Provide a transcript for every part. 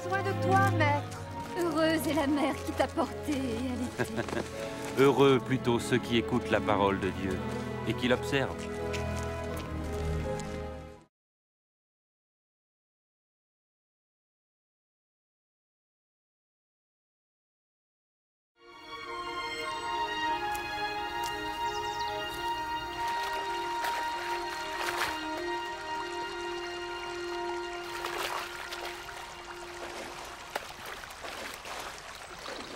soin de toi, maître. Heureuse est la mère qui t'a porté et allaité. Heureux plutôt ceux qui écoutent la parole de Dieu et qui l'observent.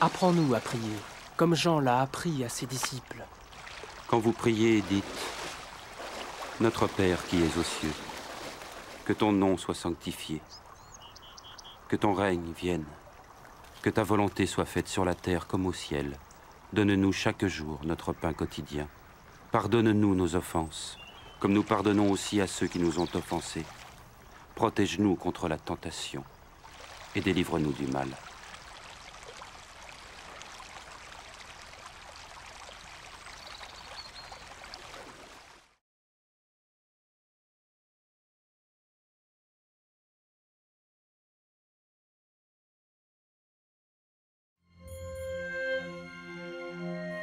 Apprends-nous à prier, comme Jean l'a appris à ses disciples. Quand vous priez, dites « Notre Père qui es aux cieux, que ton nom soit sanctifié, que ton règne vienne, que ta volonté soit faite sur la terre comme au ciel. Donne-nous chaque jour notre pain quotidien. Pardonne-nous nos offenses, comme nous pardonnons aussi à ceux qui nous ont offensés. Protège-nous contre la tentation et délivre-nous du mal. »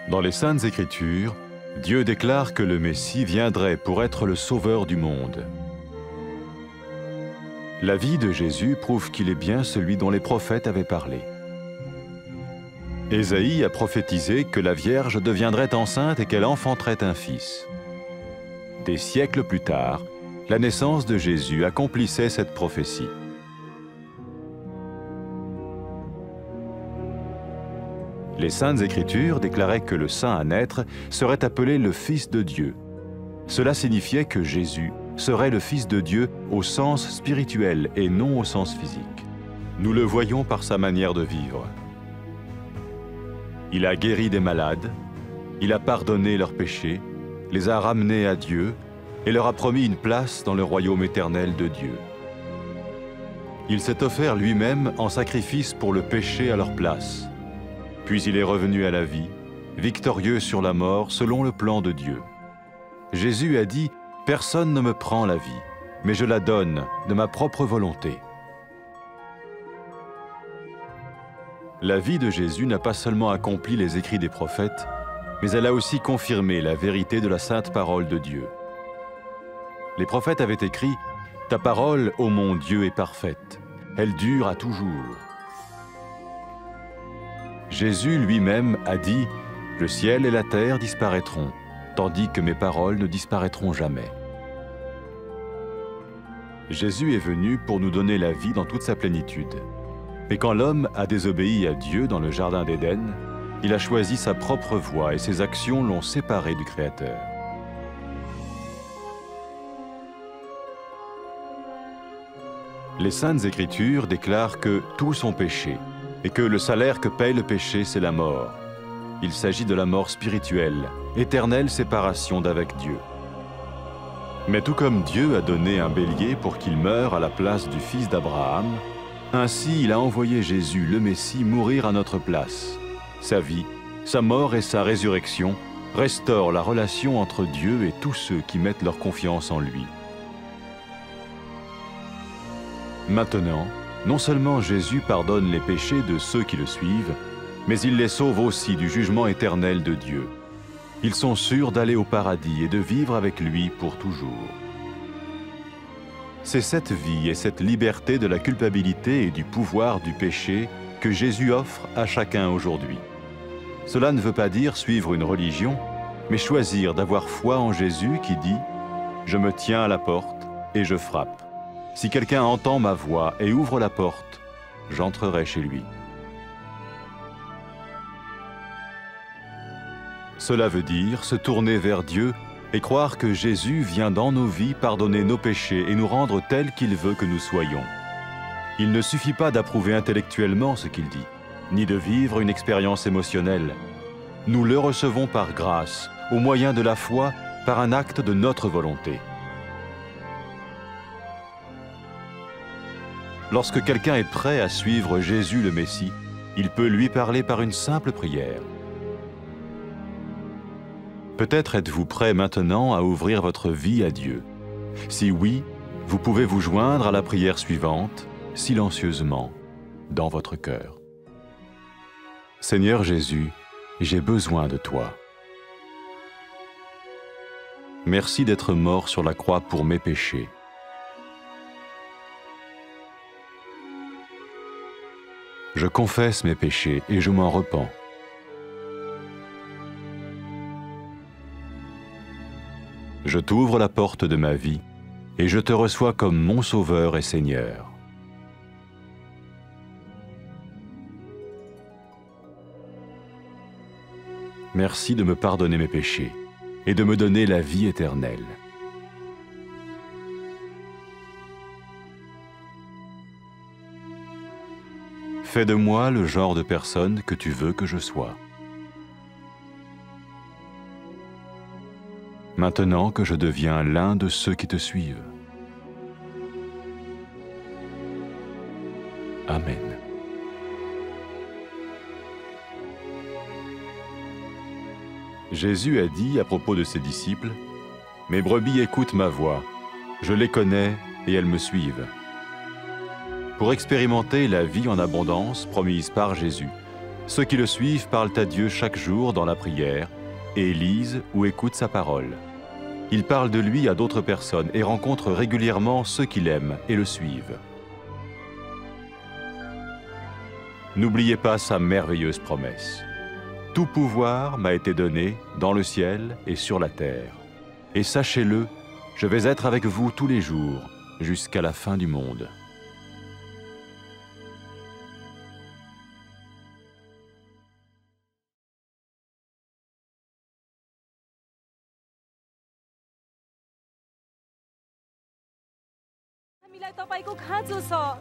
Dans les Saintes Écritures, Dieu déclare que le Messie viendrait pour être le sauveur du monde. La vie de Jésus prouve qu'il est bien celui dont les prophètes avaient parlé. Ésaïe a prophétisé que la Vierge deviendrait enceinte et qu'elle enfanterait un fils. Des siècles plus tard, la naissance de Jésus accomplissait cette prophétie. Les Saintes Écritures déclaraient que le saint à naître serait appelé le Fils de Dieu. Cela signifiait que Jésus serait le Fils de Dieu au sens spirituel et non au sens physique. Nous le voyons par sa manière de vivre. Il a guéri des malades, il a pardonné leurs péchés, les a ramenés à Dieu et leur a promis une place dans le royaume éternel de Dieu. Il s'est offert lui-même en sacrifice pour le péché à leur place. Puis il est revenu à la vie, victorieux sur la mort selon le plan de Dieu. Jésus a dit « Personne ne me prend la vie, mais je la donne de ma propre volonté. » La vie de Jésus n'a pas seulement accompli les écrits des prophètes, mais elle a aussi confirmé la vérité de la sainte parole de Dieu. Les prophètes avaient écrit « Ta parole, ô mon Dieu, est parfaite, elle dure à toujours. » Jésus lui-même a dit « Le ciel et la terre disparaîtront, tandis que mes paroles ne disparaîtront jamais. » Jésus est venu pour nous donner la vie dans toute sa plénitude. Mais quand l'homme a désobéi à Dieu dans le jardin d'Éden, il a choisi sa propre voie et ses actions l'ont séparé du Créateur. Les Saintes Écritures déclarent que tous ont péché et que le salaire que paye le péché, c'est la mort. Il s'agit de la mort spirituelle, éternelle séparation d'avec Dieu. Mais tout comme Dieu a donné un bélier pour qu'il meure à la place du fils d'Abraham, ainsi il a envoyé Jésus, le Messie, mourir à notre place. Sa vie, sa mort et sa résurrection restaurent la relation entre Dieu et tous ceux qui mettent leur confiance en lui. Maintenant, non seulement Jésus pardonne les péchés de ceux qui le suivent, mais il les sauve aussi du jugement éternel de Dieu. Ils sont sûrs d'aller au paradis et de vivre avec lui pour toujours. C'est cette vie et cette liberté de la culpabilité et du pouvoir du péché que Jésus offre à chacun aujourd'hui. Cela ne veut pas dire suivre une religion, mais choisir d'avoir foi en Jésus qui dit « Je me tiens à la porte et je frappe. Si quelqu'un entend ma voix et ouvre la porte, j'entrerai chez lui. » Cela veut dire se tourner vers Dieu et croire que Jésus vient dans nos vies pardonner nos péchés et nous rendre tels qu'il veut que nous soyons. Il ne suffit pas d'approuver intellectuellement ce qu'il dit, ni de vivre une expérience émotionnelle. Nous le recevons par grâce, au moyen de la foi, par un acte de notre volonté. Lorsque quelqu'un est prêt à suivre Jésus le Messie, il peut lui parler par une simple prière. Peut-être êtes-vous prêt maintenant à ouvrir votre vie à Dieu. Si oui, vous pouvez vous joindre à la prière suivante, silencieusement. dans votre cœur. Seigneur Jésus, j'ai besoin de toi. Merci d'être mort sur la croix pour mes péchés. Je confesse mes péchés et je m'en repens. Je t'ouvre la porte de ma vie et je te reçois comme mon Sauveur et Seigneur. Merci de me pardonner mes péchés et de me donner la vie éternelle. Fais de moi le genre de personne que tu veux que je sois. Maintenant que je deviens l'un de ceux qui te suivent. Amen. Jésus a dit à propos de ses disciples, « Mes brebis écoutent ma voix, je les connais et elles me suivent. » Pour expérimenter la vie en abondance promise par Jésus, ceux qui le suivent parlent à Dieu chaque jour dans la prière et lisent ou écoutent sa parole. Ils parlent de lui à d'autres personnes et rencontrent régulièrement ceux qui l'aiment et le suivent. N'oubliez pas sa merveilleuse promesse. Tout pouvoir m'a été donné dans le ciel et sur la terre. Et sachez-le, je vais être avec vous tous les jours, jusqu'à la fin du monde.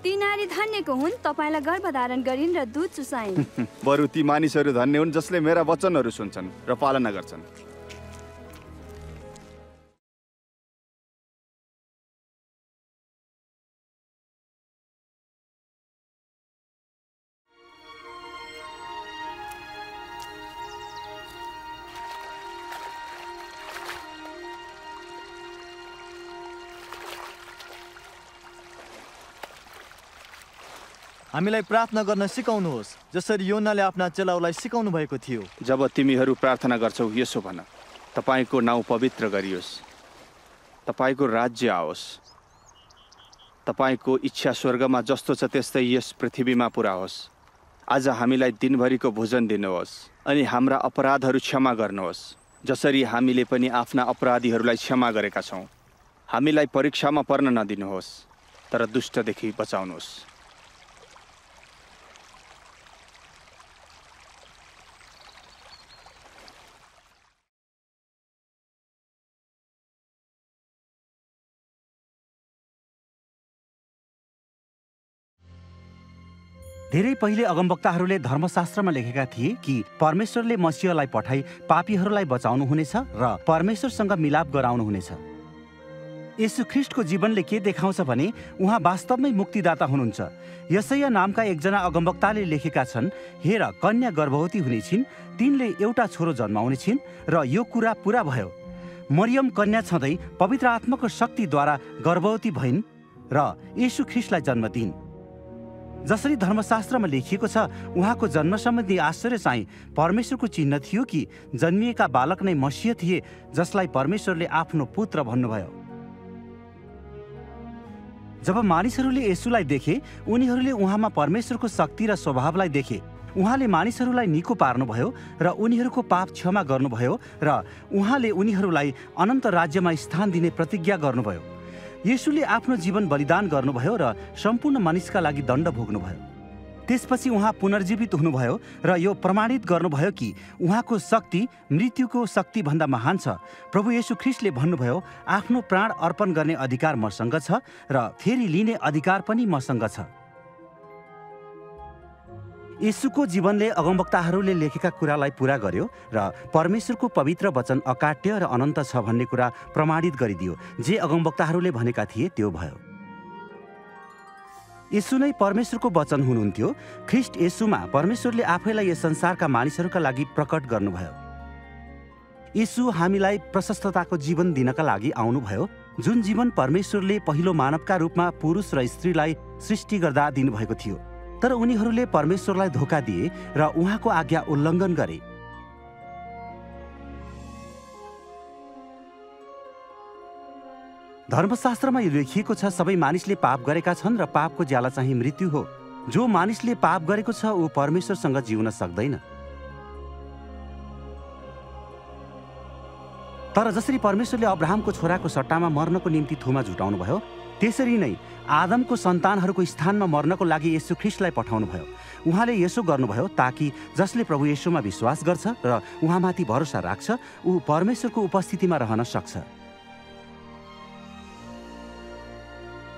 ती नारी धन्यको हुन् तपाईलाई गर्भधारण गरिन् र दूध चुसाइन्। बरु ती मानिसहरू धन्य हुन् जसले मेरा वचनहरू सुन्छन् र पालना गर्छन्। हामीलाई प्रार्थना गर्न सिकाउनुहोस् जसरी योनाले आफ्ना चेलाहरूलाई सिकाउनु भएको थियो। जब तिमीहरू प्रार्थना गर्छौ यसो भन, तपाईको नाउँ पवित्र गरियोस्, तपाईको राज्य आओस्, तपाईको इच्छा स्वर्गमा जस्तो छ त्यस्तै यस पृथ्वीमा पुरा होस्। आज हामीलाई दिनभरिको भोजन दिनुहोस् अनि हाम्रा अपराधहरू क्षमा गर्नुहोस् जसरी हामीले पनि आफ्ना अपराधीहरूलाई क्षमा गरेका छौँ। हामीलाई परीक्षामा पर्न नदिनुहोस् तर दुष्टदेखि बचाउनुहोस्। धेरै पहिले अगमवक्ताहरूले धर्मशास्त्रमा लेखेका थिए कि परमेश्वरले मसीहलाई पठाई पापीहरूलाई बचाउनु हुनेछ र परमेश्वरसँग मिलाप गराउनु हुनेछ। येशू ख्रीष्टको जीवनले के देखाउँछ भने उहाँ वास्तवमै मुक्तिदाता हुनुहुन्छ। यशाया नामका एकजना अगमवक्ताले लेखेका छन्, हेर कन्या गर्भवती हुनेछिन्, तिनले एउटा छोरो जन्माउने छिन् र यो कुरा पूरा भयो। मरियम कन्या छँदै पवित्र आत्माको शक्तिद्वारा गर्भवती भइन् र येशू ख्रीष्टलाई जन्म दिइन्। जसरी धर्मशास्त्रमा लेखिएको छ, उहाँको जन्म सम्बन्धी आश्चर्य चाहिँ परमेश्वरको चिन्ह थियो कि जन्मिएका बालक नै मसीह थिए जसलाई परमेश्वरले आफ्नो पुत्र भन्नुभयो। जब मानिसहरूले येशूलाई देखे, उनीहरूले उहाँमा परमेश्वरको शक्ति र स्वभावलाई देखे। उहाँले मानिसहरूलाई निको पार्नुभयो र उनीहरूको पाप क्षमा गर्नुभयो र उहाँले उनीहरूलाई अनन्त राज्यमा स्थान दिने प्रतिज्ञा गर्नुभयो। येशूले आफ्नो जीवन बलिदान गर्नुभयो र सम्पूर्ण मानिसका लागि दण्ड भोग्नुभयो। त्यसपछि उहाँ पुनर्जीवित हुनुभयो र यो प्रमाणित गर्नुभयो कि उहाँको शक्ति मृत्युको शक्तिभन्दा महान छ। प्रभु येशू ख्रीष्टले भन्नुभयो, आफ्नो प्राण अर्पण गर्ने अधिकार मसँग छ र फेरि लिने अधिकार पनि मसँग छ। येशूको जीवनले अगमवक्ताहरूले लेखेका कुरालाई पूरा गर्यो र परमेश्वरको पवित्र वचन अकाट्य र अनन्त छ भन्ने कुरा प्रमाणित गरिदियो। जे अगमवक्ताहरूले भनेका थिए त्यो भयो। येशू नै परमेश्वरको वचन हुनुहुन्थ्यो। ख्रीष्ट येशूमा परमेश्वरले आफैलाई यस संसारका मानिसहरूका लागि प्रकट गर्नुभयो। येशू हामीलाई प्रशस्तताको जीवन दिनका लागि आउनुभयो, जुन जीवन परमेश्वरले पहिलो मानवका रूपमा पुरुष र स्त्रीलाई सृष्टि गर्दा दिनुभएको थियो। तर उनीहरूले परमेश्वरलाई धोका दिए र उहाँको आज्ञा उल्लङ्घन गरे। धर्मशास्त्रमा यो लेखिएको छ, सबै मानिसले पाप गरेका छन् र पापको ज्याला चाहिँ मृत्यु हो। जो मानिसले पाप गरेको छ ऊ परमेश्वरसँग जिउन सक्दैन। तर जसरी परमेश्वरले अब्राहमको छोराको सट्टामा मर्नको निम्ति थुमा झुटाउनु भयो, त्यसरी नै आदमको सन्तानहरूको स्थानमा मर्नको लागि येशू ख्रीष्टलाई पठाउनु भयो। उहाँले यसो गर्नुभयो ताकि जसले प्रभु येशूमा विश्वास गर्छ र उहाँमाथि भरोसा राख्छ ऊ परमेश्वरको उपस्थितिमा रहन सक्छ।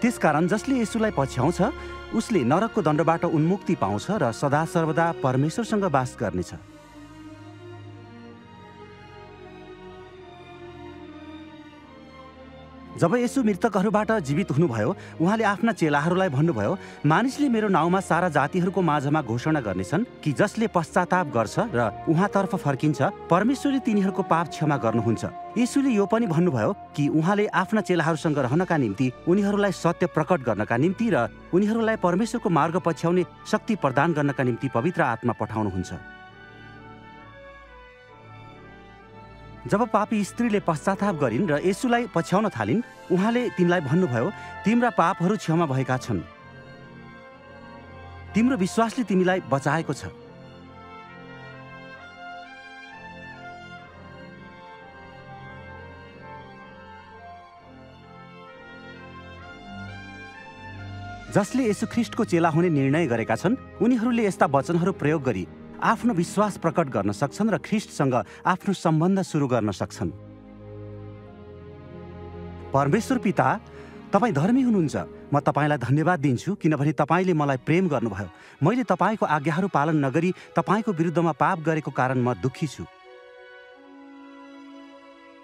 त्यसकारण जसले येशूलाई पछ्याउँछ उसले नरकको दण्डबाट उन्मुक्ति पाउँछ र सदा सर्वदा परमेश्वरसँग वास गर्नेछ। जब येशू मृतकहरूबाट जीवित हुनुभयो, उहाँले आफ्ना चेलाहरूलाई भन्नुभयो, मानिसले मेरो नाउँमा सारा जातिहरूको माझमा घोषणा गर्नेछन् कि जसले पश्चाताप गर्छ र उहाँतर्फ फर्किन्छ परमेश्वरले तिनीहरूको पाप क्षमा गर्नुहुन्छ। येशूले यो पनि भन्नुभयो कि उहाँले आफ्ना चेलाहरूसँग रहनका निम्ति, उनीहरूलाई सत्य प्रकट गर्नका निम्ति र उनीहरूलाई परमेश्वरको मार्ग पछ्याउने शक्ति प्रदान गर्नका निम्ति पवित्र आत्मा पठाउनुहुन्छ। जब पापी स्त्रीले पश्चाताप गरिन् र येशूलाई पछ्याउन थालिन्, उहाँले तिनलाई भन्नुभयो, तिम्रा पापहरू क्षमा भएका छन्, तिम्रो विश्वासले तिमीलाई बचाएको छ। जसले येशू ख्रीष्टको चेला हुने निर्णय गरेका छन् उनीहरूले यस्ता वचनहरू प्रयोग गरी आफ्नो विश्वास प्रकट गर्न सक्छन् र ख्रीष्टसँग आफ्नो सम्बन्ध सुरु गर्न सक्छन्। परमेश्वर पिता, तपाईँ धर्मी हुनुहुन्छ। म तपाईँलाई धन्यवाद दिन्छु किनभने तपाईँले मलाई प्रेम गर्नुभयो। मैले तपाईँको आज्ञाहरू पालन नगरी तपाईँको विरुद्धमा पाप गरेको कारण म दुःखी छु।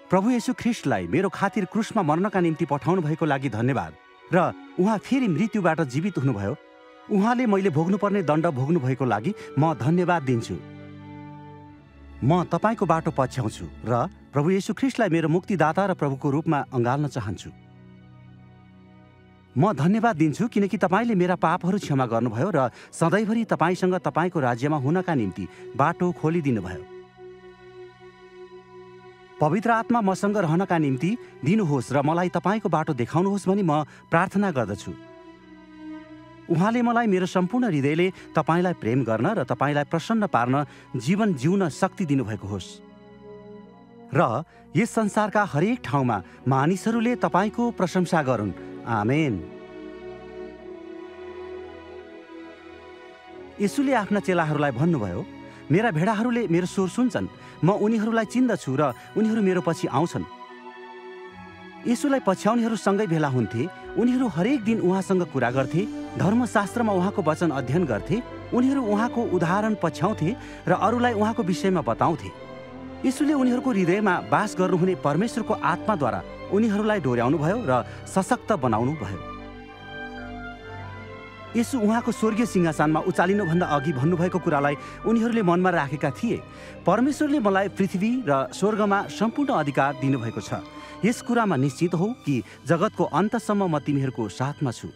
प्रभु येशू ख्रीष्टलाई मेरो खातिर क्रुसमा मर्नका निम्ति पठाउनु भएको लागि धन्यवाद। र उहाँ फेरि मृत्युबाट जीवित हुनुभयो। उहाँले मैले भोग्नुपर्ने दण्ड भोग्नु भएको लागि म धन्यवाद दिन्छु। म तपाईँको बाटो पछ्याउँछु र प्रभु येशू ख्रीष्टलाई मेरो मुक्तिदाता र प्रभुको रूपमा अँगाल्न चाहन्छु। म धन्यवाद दिन्छु किनकि तपाईँले मेरा पापहरू क्षमा गर्नुभयो र सधैँभरि तपाईँसँग तपाईँको राज्यमा हुनका निम्ति बाटो खोलिदिनुभयो। पवित्र आत्मा मसँग रहनका निम्ति दिनुहोस् र मलाई तपाईँको बाटो देखाउनुहोस् भनी म प्रार्थना गर्दछु। उहाँले मलाई मेरो सम्पूर्ण हृदयले तपाईँलाई प्रेम गर्न र तपाईँलाई प्रसन्न पार्न जीवन जिउन शक्ति दिनुभएको होस् र यस संसारका हरेक ठाउँमा मानिसहरूले तपाईँको प्रशंसा गरून्। आमेन। येशूले आफ्ना चेलाहरूलाई भन्नुभयो, मेरा भेडाहरूले मेरो स्वर सुन्छन्, म उनीहरूलाई चिन्दछु र उनीहरू मेरो पछि आउँछन्। येशूलाई पछ्याउनेहरू सँगै भेला हुन्थे। उनीहरू हरेक दिन उहाँसँग कुरा गर्थे, धर्मशास्त्रमा उहाँको वचन अध्ययन गर्थे, उनीहरू उहाँको उदाहरण पछ्याउँथे र अरूलाई उहाँको विषयमा बताउँथे। येशूले उनीहरूको हृदयमा वास गर्नुहुने परमेश्वरको आत्माद्वारा उनीहरूलाई डोर्याउनु भयो र सशक्त बनाउनु भयो। येशू उहाँको स्वर्गीय सिंहासनमा उचालिनुभन्दा अघि भन्नुभएको कुरालाई उनीहरूले मनमा राखेका थिए। परमेश्वरले मलाई पृथ्वी र स्वर्गमा सम्पूर्ण अधिकार दिनुभएको छ। यस कुरामा निश्चित हौ कि जगतको अन्तसम्म म तिमीहरूको साथमा छु।